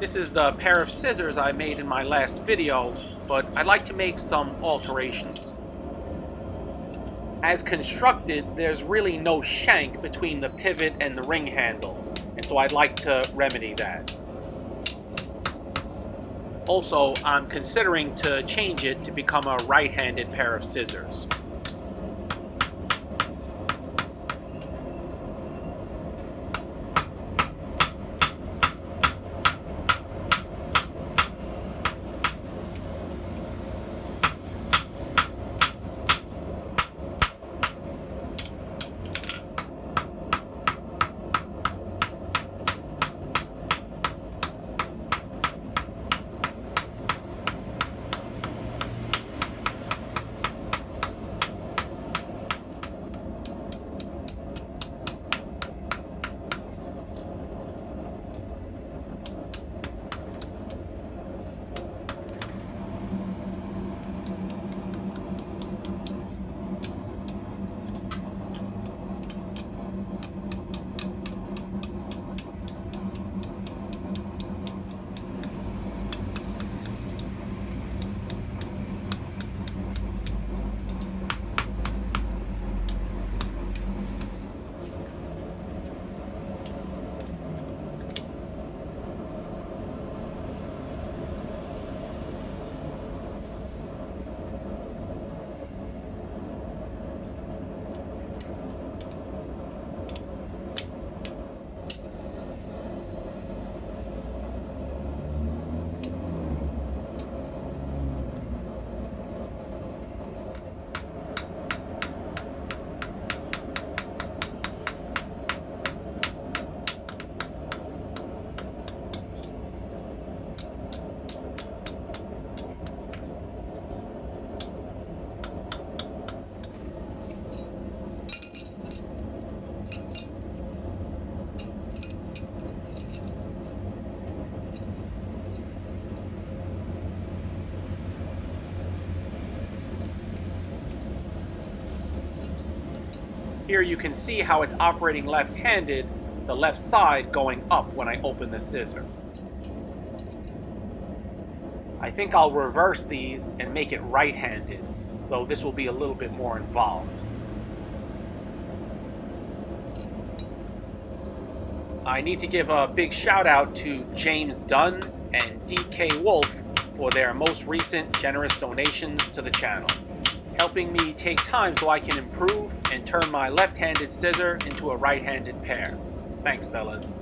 This is the pair of scissors I made in my last video, but I'd like to make some alterations. As constructed, there's really no shank between the pivot and the ring handles, and so I'd like to remedy that. Also, I'm considering to change it to become a right-handed pair of scissors. Here you can see how it's operating left-handed, the left side going up when I open the scissor. I think I'll reverse these and make it right-handed, though this will be a little bit more involved. I need to give a big shout out to James Dunn and DK Wolf for their most recent generous donations to the channel, helping me take time so I can improve and turn my left-handed scissor into a right-handed pair. Thanks, fellas.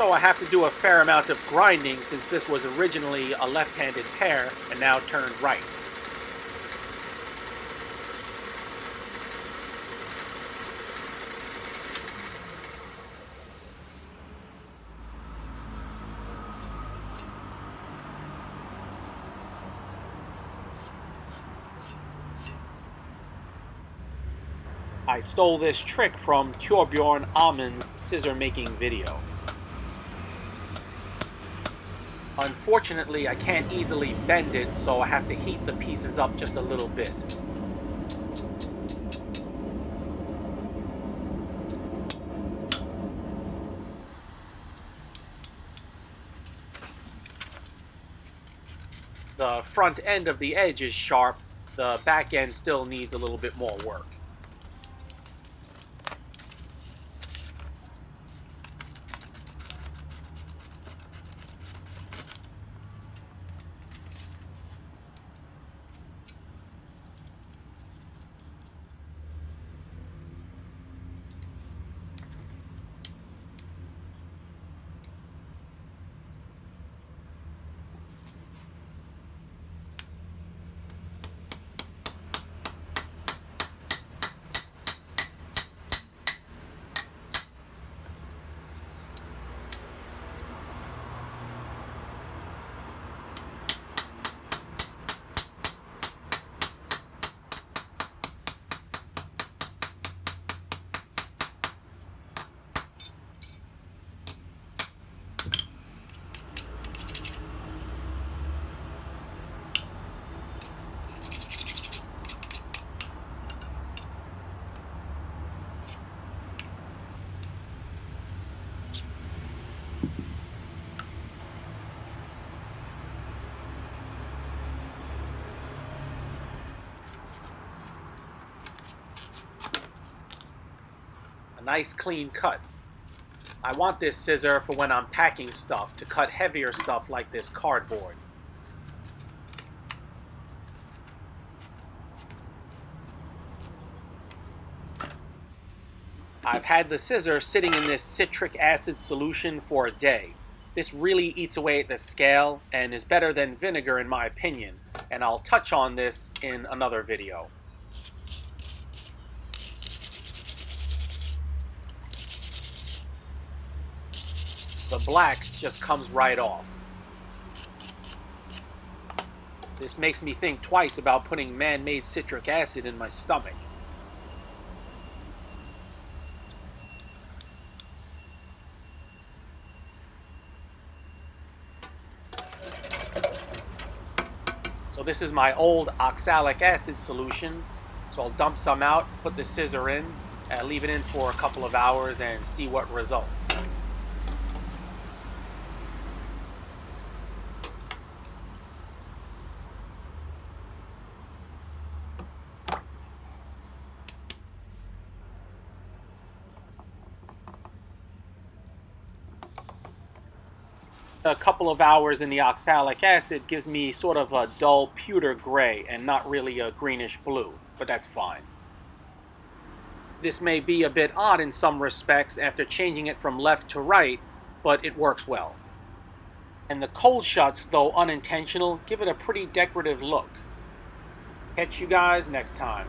So I have to do a fair amount of grinding since this was originally a left-handed pair and now turned right. I stole this trick from Torbjorn Amund's scissor making video. Unfortunately, I can't easily bend it, so I have to heat the pieces up just a little bit. The front end of the edge is sharp, the back end still needs a little bit more work. A nice clean cut. I want this scissor for when I'm packing stuff, to cut heavier stuff like this cardboard. I've had the scissor sitting in this citric acid solution for a day. This really eats away at the scale and is better than vinegar in my opinion, and I'll touch on this in another video. The black just comes right off. This makes me think twice about putting man-made citric acid in my stomach. So this is my old oxalic acid solution. So I'll dump some out, put the scissor in, leave it in for a couple of hours and see what results. A couple of hours in the oxalic acid gives me sort of a dull pewter gray and not really a greenish blue, but that's fine. This may be a bit odd in some respects after changing it from left to right, but it works well. And the cold shuts, though unintentional, give it a pretty decorative look. Catch you guys next time.